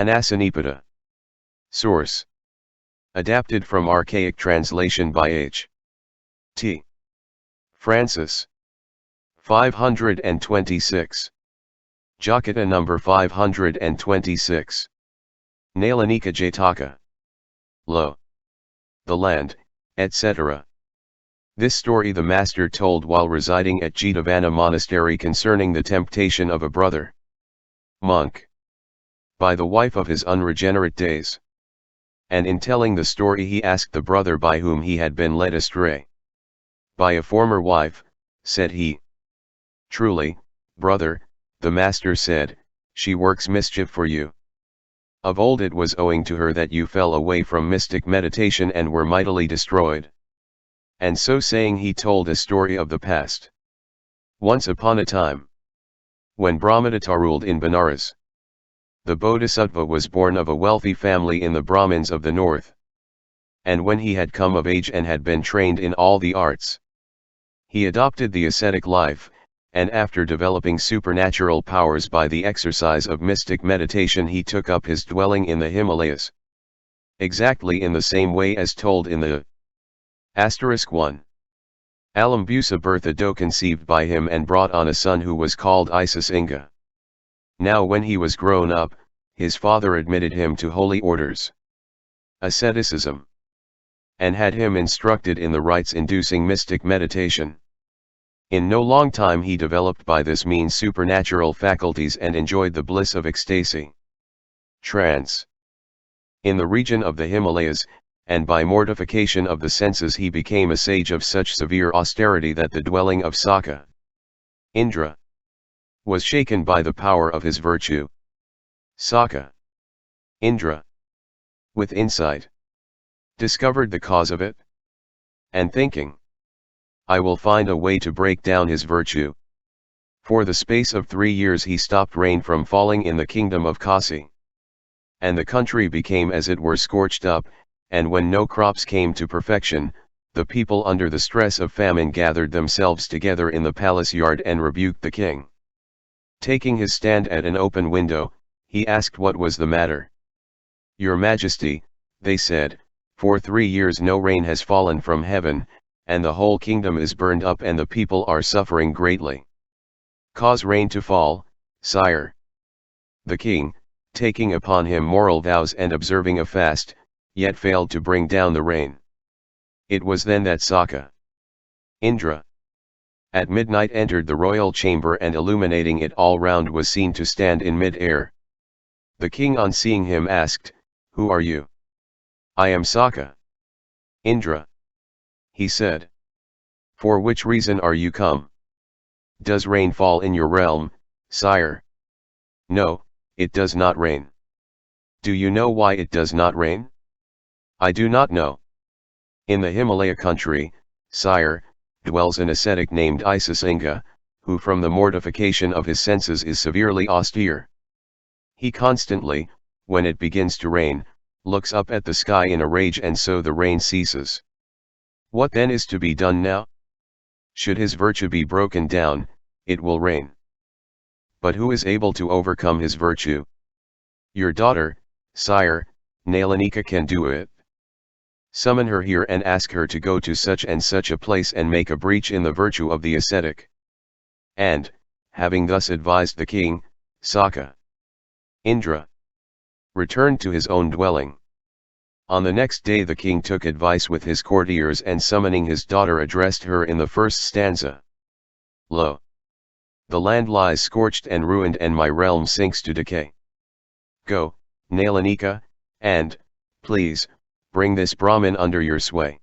Anasanipada. Source. Adapted from archaic translation by H. T. Francis. 526. Jakata number 526. Nalinika-jataka Lo. The land, etc. This story the master told while residing at Jetavana monastery concerning the temptation of a brother monk by the wife of his unregenerate days. And in telling the story he asked the brother by whom he had been led astray. By a former wife, said he. Truly, brother, the master said, she works mischief for you. Of old it was owing to her that you fell away from mystic meditation and were mightily destroyed. And so saying he told a story of the past. Once upon a time, when Brahmadatta ruled in Benares, the Bodhisattva was born of a wealthy family in the Brahmins of the north. And when he had come of age and had been trained in all the arts, he adopted the ascetic life, and after developing supernatural powers by the exercise of mystic meditation he took up his dwelling in the Himalayas. Exactly in the same way as told in the *1. Alambusa Bertha Do conceived by him and brought on a son who was called Isis Inga. Now when he was grown up, his father admitted him to holy orders, asceticism, and had him instructed in the rites inducing mystic meditation. In no long time he developed by this means supernatural faculties and enjoyed the bliss of ecstasy, trance, in the region of the Himalayas, and by mortification of the senses he became a sage of such severe austerity that the dwelling of Sakka, Indra, was shaken by the power of his virtue. Sakka, Indra, with insight, discovered the cause of it, and thinking, I will find a way to break down his virtue. For the space of 3 years he stopped rain from falling in the kingdom of Kasi. And the country became as it were scorched up, and when no crops came to perfection, the people under the stress of famine gathered themselves together in the palace yard and rebuked the king. Taking his stand at an open window, he asked what was the matter. Your Majesty, they said, for 3 years no rain has fallen from heaven, and the whole kingdom is burned up and the people are suffering greatly. Cause rain to fall, sire. The king, taking upon him moral vows and observing a fast, yet failed to bring down the rain. It was then that Sakka, Indra, at midnight entered the royal chamber and illuminating it all round was seen to stand in mid-air. The king on seeing him asked, Who are you? I am Sakka, Indra, he said. For which reason are you come? Does rain fall in your realm, sire? No, it does not rain. Do you know why it does not rain? I do not know. In the Himalaya country, sire, dwells an ascetic named Isis Inga, who from the mortification of his senses is severely austere. He constantly, when it begins to rain, looks up at the sky in a rage and so the rain ceases. What then is to be done now? Should his virtue be broken down, it will rain. But who is able to overcome his virtue? Your daughter, sire, Nalinika can do it. Summon her here and ask her to go to such and such a place and make a breach in the virtue of the ascetic. And, having thus advised the king, Sakka, Indra, returned to his own dwelling. On the next day the king took advice with his courtiers and summoning his daughter addressed her in the first stanza. Lo! The land lies scorched and ruined and my realm sinks to decay. Go, Nalinika, and, please, bring this Brahmin under your sway.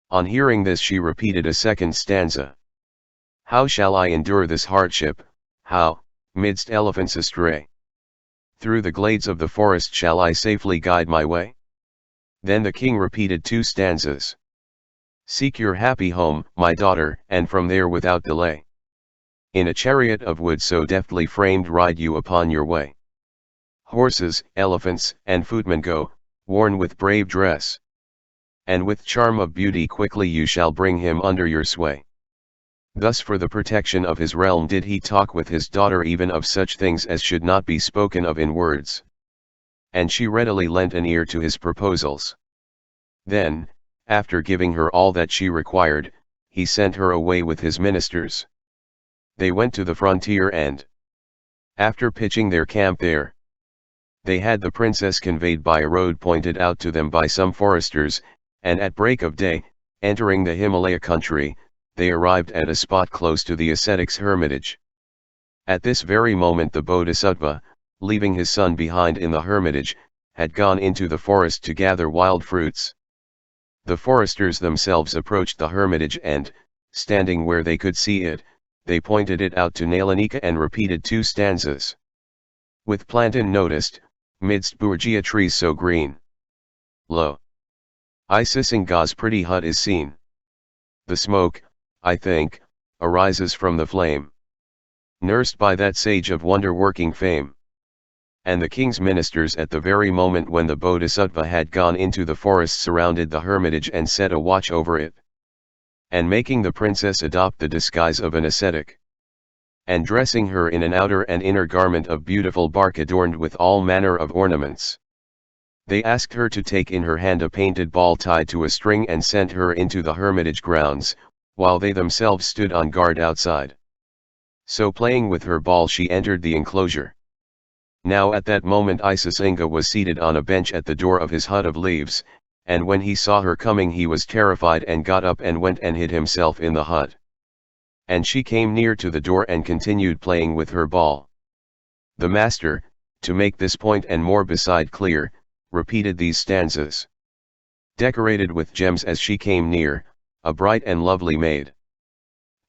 On hearing this she repeated a second stanza. How shall I endure this hardship, how, midst elephants astray? Through the glades of the forest shall I safely guide my way? Then the king repeated 2 stanzas. Seek your happy home, my daughter, and from there without delay. In a chariot of wood so deftly framed ride you upon your way. Horses, elephants, and footmen go, worn with brave dress. And with charm of beauty quickly you shall bring him under your sway. Thus for the protection of his realm did he talk with his daughter even of such things as should not be spoken of in words. and she readily lent an ear to his proposals. Then, after giving her all that she required, he sent her away with his ministers. They went to the frontier and, after pitching their camp there, they had the princess conveyed by a road pointed out to them by some foresters, and at break of day, entering the Himalaya country, they arrived at a spot close to the ascetic's hermitage. At this very moment the bodhisattva, leaving his son behind in the hermitage, had gone into the forest to gather wild fruits. The foresters themselves approached the hermitage and, standing where they could see it, they pointed it out to Nalinika and repeated 2 stanzas. With plantain noticed, midst budhha trees so green. Lo! Isisinga's pretty hut is seen. The smoke, I think, arises from the flame, nursed by that sage of wonder-working fame. And the king's ministers at the very moment when the bodhisattva had gone into the forest surrounded the hermitage and set a watch over it, and making the princess adopt the disguise of an ascetic, and dressing her in an outer and inner garment of beautiful bark adorned with all manner of ornaments, they asked her to take in her hand a painted ball tied to a string and sent her into the hermitage grounds, while they themselves stood on guard outside. So playing with her ball she entered the enclosure. Now at that moment Isisinga was seated on a bench at the door of his hut of leaves, and when he saw her coming he was terrified and got up and went and hid himself in the hut. And she came near to the door and continued playing with her ball. The master, to make this point and more beside clear, repeated these stanzas. Decorated with gems as she came near, a bright and lovely maid.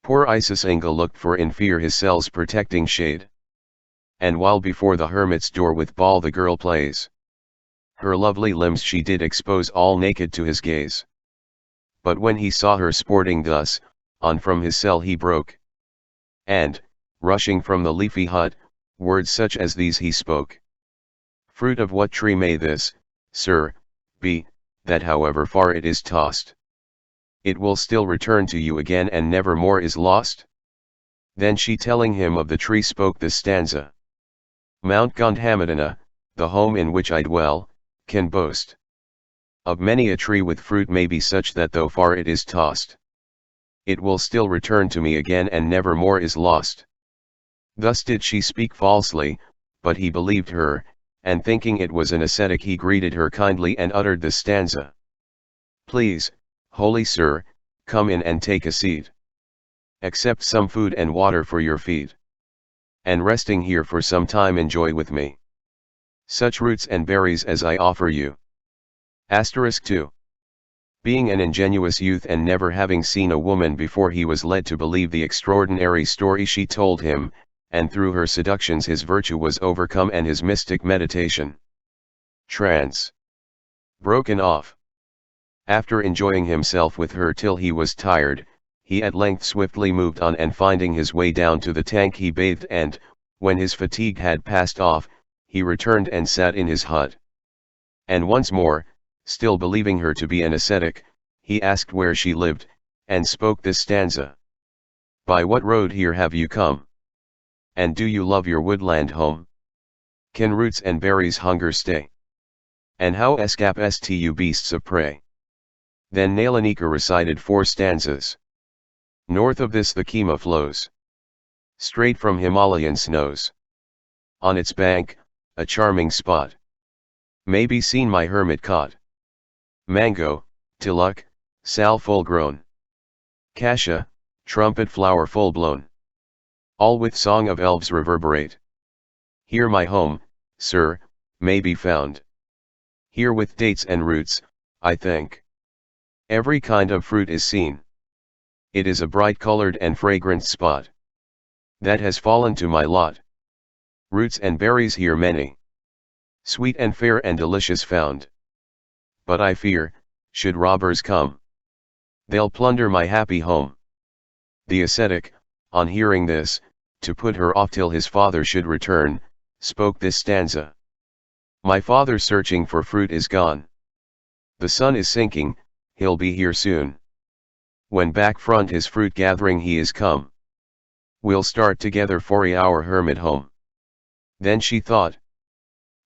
Poor Isisinga looked for in fear his cell's protecting shade. And while before the hermit's door with ball the girl plays, her lovely limbs she did expose all naked to his gaze. But when he saw her sporting thus, on from his cell he broke, and, rushing from the leafy hut, words such as these he spoke. Fruit of what tree may this, sir, be, that however far it is tossed, it will still return to you again and never more is lost? Then she telling him of the tree spoke this stanza. Mount Gandhamadana, the home in which I dwell, can boast of many a tree with fruit may be such that though far it is tossed, it will still return to me again and never more is lost. Thus did she speak falsely, but he believed her, and thinking it was an ascetic he greeted her kindly and uttered this stanza. Please, holy sir, come in and take a seat. Accept some food and water for your feet, and resting here for some time enjoy with me such roots and berries as I offer you. Asterisk 2. Being an ingenuous youth and never having seen a woman before he was led to believe the extraordinary story she told him, and through her seductions his virtue was overcome and his mystic meditation trance broken off. After enjoying himself with her till he was tired, he at length swiftly moved on and finding his way down to the tank he bathed and, when his fatigue had passed off, he returned and sat in his hut. And once more, still believing her to be an ascetic, he asked where she lived, and spoke this stanza. By what road here have you come? And do you love your woodland home? Can roots and berries hunger stay? And how escapest you beasts of prey? Then Nalinika recited 4 stanzas. North of this the Khema flows, straight from Himalayan snows. On its bank, a charming spot, may be seen my hermit cot. Mango, tilak, sal full grown, cassia, trumpet flower full blown, all with song of elves reverberate. Here my home, sir, may be found. Here with dates and roots, I think, every kind of fruit is seen. It is a bright-colored and fragrant spot that has fallen to my lot. Roots and berries here many, sweet and fair and delicious found. But I fear, should robbers come, they'll plunder my happy home. The ascetic, on hearing this, to put her off till his father should return, spoke this stanza. My father searching for fruit is gone. The sun is sinking, he'll be here soon. When back front his fruit gathering he is come, we'll start together for our hermit home. Then she thought,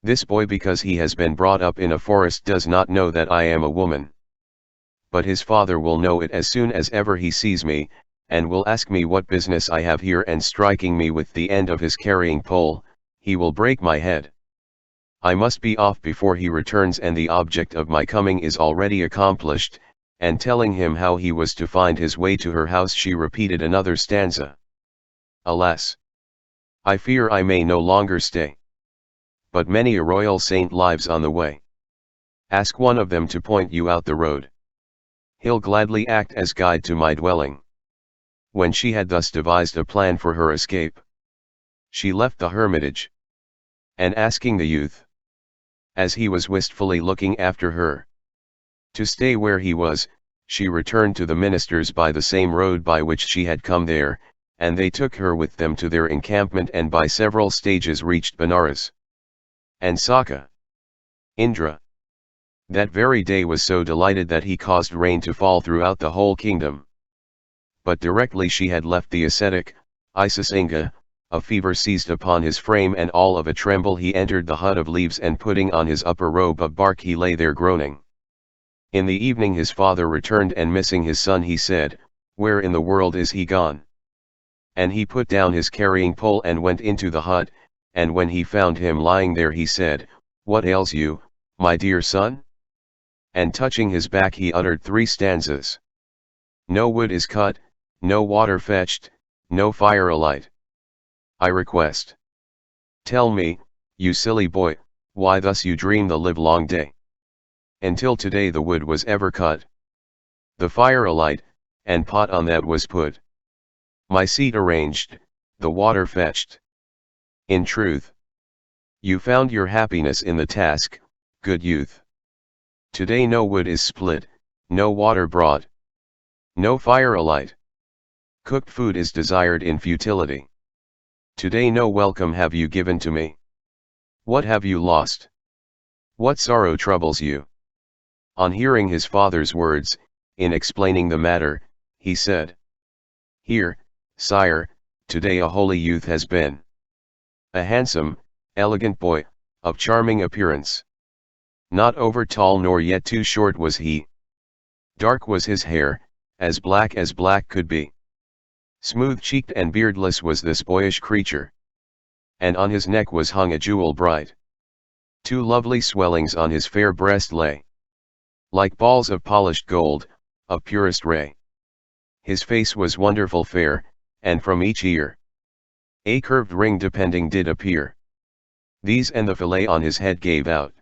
This boy, because he has been brought up in a forest, does not know that I am a woman. But his father will know it as soon as ever he sees me, and will ask me what business I have here, and striking me with the end of his carrying pole, he will break my head. I must be off before he returns, and the object of my coming is already accomplished." And telling him how he was to find his way to her house, she repeated another stanza. "Alas! I fear I may no longer stay. But many a royal saint lives on the way. Ask one of them to point you out the road. He'll gladly act as guide to my dwelling." When she had thus devised a plan for her escape, she left the hermitage, and asking the youth, as he was wistfully looking after her, to stay where he was, she returned to the ministers by the same road by which she had come there, and they took her with them to their encampment, and by several stages reached Benares. And Sakka, Indra, that very day was so delighted that he caused rain to fall throughout the whole kingdom. But directly she had left the ascetic, Isasanga, a fever seized upon his frame, and all of a tremble he entered the hut of leaves, and putting on his upper robe of bark he lay there groaning. In the evening his father returned, and missing his son he said, "Where in the world is he gone?" And he put down his carrying pole and went into the hut, and when he found him lying there he said, "What ails you, my dear son?" And touching his back he uttered 3 stanzas. "No wood is cut, no water fetched, no fire alight. I request. Tell me, you silly boy, why thus you dream the livelong day. Until today the wood was ever cut, the fire alight, and pot on that was put, my seat arranged, the water fetched. In truth, you found your happiness in the task, good youth. Today no wood is split, no water brought, no fire alight. Cooked food is desired in futility. Today no welcome have you given to me. What have you lost? What sorrow troubles you?" On hearing his father's words, in explaining the matter, he said, "Here, sire, today a holy youth has been. A handsome, elegant boy, of charming appearance. Not over tall nor yet too short was he. Dark was his hair, as black could be. Smooth-cheeked and beardless was this boyish creature. And on his neck was hung a jewel bright. 2 lovely swellings on his fair breast lay, like balls of polished gold, of purest ray. His face was wonderful fair, and from each ear a curved ring depending did appear. These and the fillet on his head gave out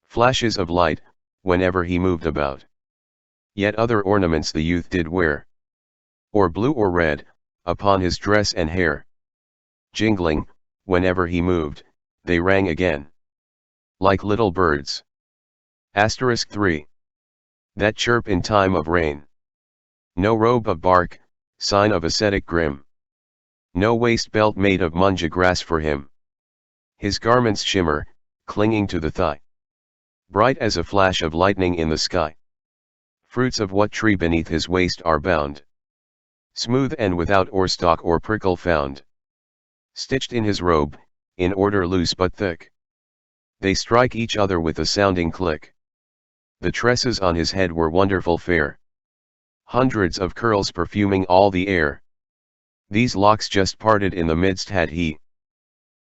flashes of light, whenever he moved about. Yet other ornaments the youth did wear, or blue or red, upon his dress and hair. Jingling, whenever he moved, they rang again, like little birds. Asterisk 3. That chirp in time of rain. No robe of bark, sign of ascetic grim. No waist belt made of munja grass for him. His garments shimmer, clinging to the thigh, bright as a flash of lightning in the sky. Fruits of what tree beneath his waist are bound? Smooth and without or stalk or prickle found. Stitched in his robe, in order loose but thick. They strike each other with a sounding click. The tresses on his head were wonderful fair. Hundreds of curls perfuming all the air. These locks just parted in the midst had he.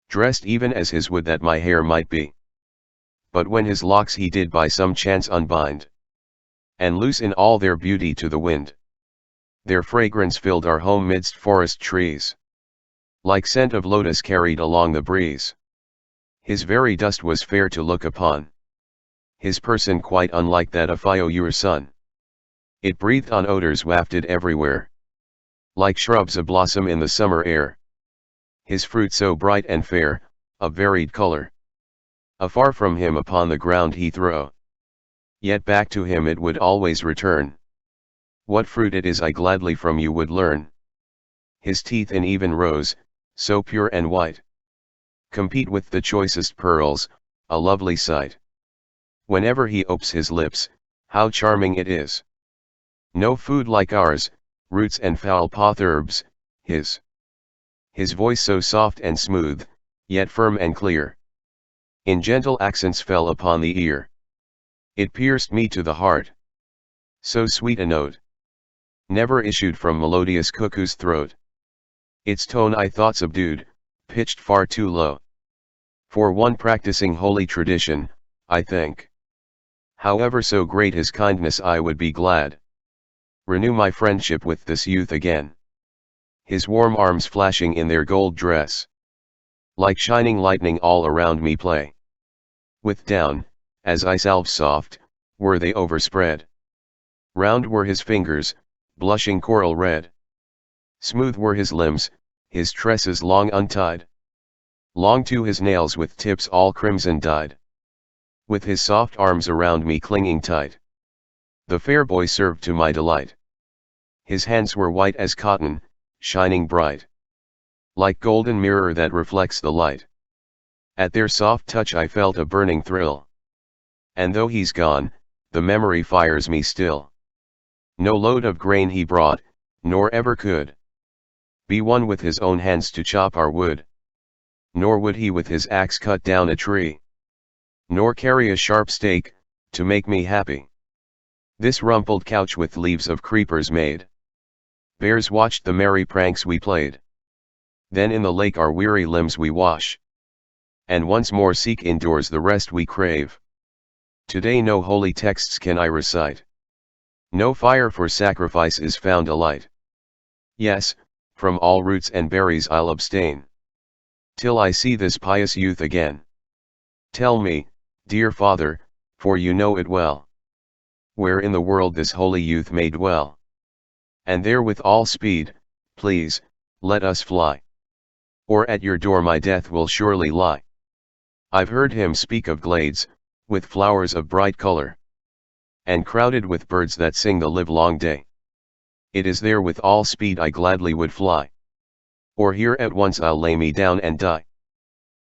Dressed even as his would that my hair might be. But when his locks he did by some chance unbind, and loose in all their beauty to the wind, their fragrance filled our home midst forest trees, like scent of lotus carried along the breeze. His very dust was fair to look upon, his person quite unlike that of your son. It breathed on odors wafted everywhere, like shrubs ablossom in the summer air. His fruit so bright and fair, of varied color. Afar from him upon the ground he throw, yet back to him it would always return. What fruit it is I gladly from you would learn. His teeth in even rows, so pure and white, compete with the choicest pearls, a lovely sight. Whenever he opes his lips, how charming it is. No food like ours, roots and foul potherbs, his voice so soft and smooth, yet firm and clear. in gentle accents fell upon the ear. It pierced me to the heart. So sweet a note never issued from melodious cuckoo's throat. Its tone I thought subdued, pitched far too low. For one practicing holy tradition, I think. However so great his kindness, I would be glad. Renew my friendship with this youth again. His warm arms flashing in their gold dress. Like shining lightning all around me play. With down, as I salve soft, were they overspread. Round were his fingers, blushing coral red. Smooth were his limbs, his tresses long untied. Long to his nails with tips all crimson dyed. With his soft arms around me clinging tight. The fair boy served to my delight. His hands were white as cotton, shining bright. Like golden mirror that reflects the light. At their soft touch I felt a burning thrill. And though he's gone, the memory fires me still. No load of grain he brought, nor ever could be one with his own hands to chop our wood. Nor would he with his axe cut down a tree. Nor carry a sharp stake, to make me happy. This rumpled couch with leaves of creepers made. Bears watched the merry pranks we played. Then in the lake our weary limbs we wash. And once more seek indoors the rest we crave. Today no holy texts can I recite. No fire for sacrifice is found alight. Yes, from all roots and berries I'll abstain. Till I see this pious youth again. Tell me, dear father, for you know it well. Where in the world this holy youth may dwell. And there with all speed, please, let us fly. Or at your door my death will surely lie. I've heard him speak of glades, with flowers of bright color. And crowded with birds that sing the livelong day. It is there with all speed I gladly would fly. Or here at once I'll lay me down and die.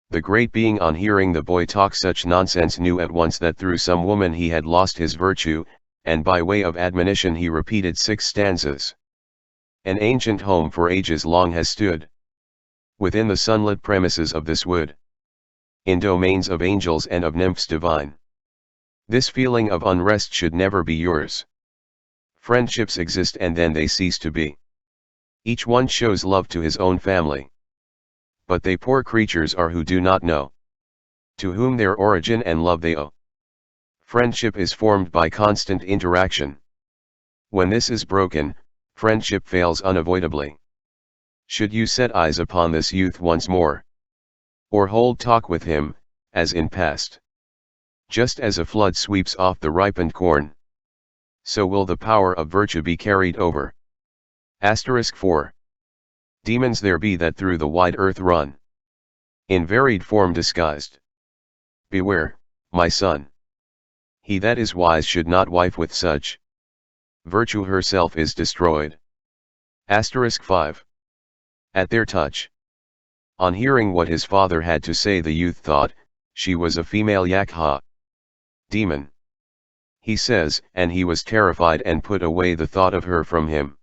The great being on hearing the boy talk such nonsense knew at once that through some woman he had lost his virtue, and by way of admonition he repeated 6 stanzas. An ancient home for ages long has stood within the sunlit premises of this wood, in domains of angels and of nymphs divine. This feeling of unrest should never be yours. Friendships exist and then they cease to be. Each one shows love to his own family. But they poor creatures are who do not know to whom their origin and love they owe. Friendship is formed by constant interaction. When this is broken, friendship fails unavoidably. Should you set eyes upon this youth once more, or hold talk with him, as in past, just as a flood sweeps off the ripened corn, so will the power of virtue be carried over. Asterisk 4. Demons there be that through the wide earth run, in varied form disguised. Beware, my son. He that is wise should not wife with such. Virtue herself is destroyed. Asterisk 5. At their touch. On hearing what his father had to say, the youth thought, she was a female yakha. Demon. He says, and he was terrified and put away the thought of her from him.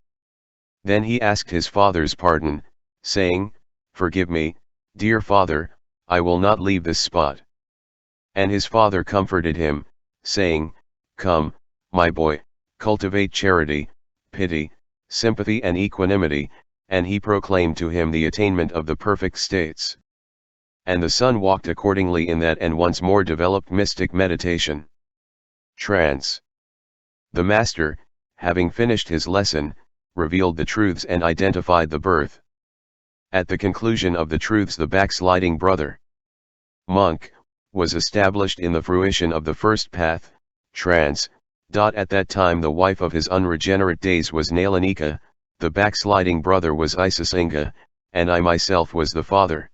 Then he asked his father's pardon, saying, Forgive me, dear father, I will not leave this spot. And his father comforted him, saying, Come, my boy, cultivate charity, pity, sympathy and equanimity, and he proclaimed to him the attainment of the perfect states. And the son walked accordingly in that and once more developed mystic meditation. Trance. The master, having finished his lesson, revealed the truths and identified the birth. At the conclusion of the truths, the backsliding brother, monk, was established in the fruition of the first path, trance. At that time the wife of his unregenerate days was Nalinika, the backsliding brother was Isasinga, and I myself was the father.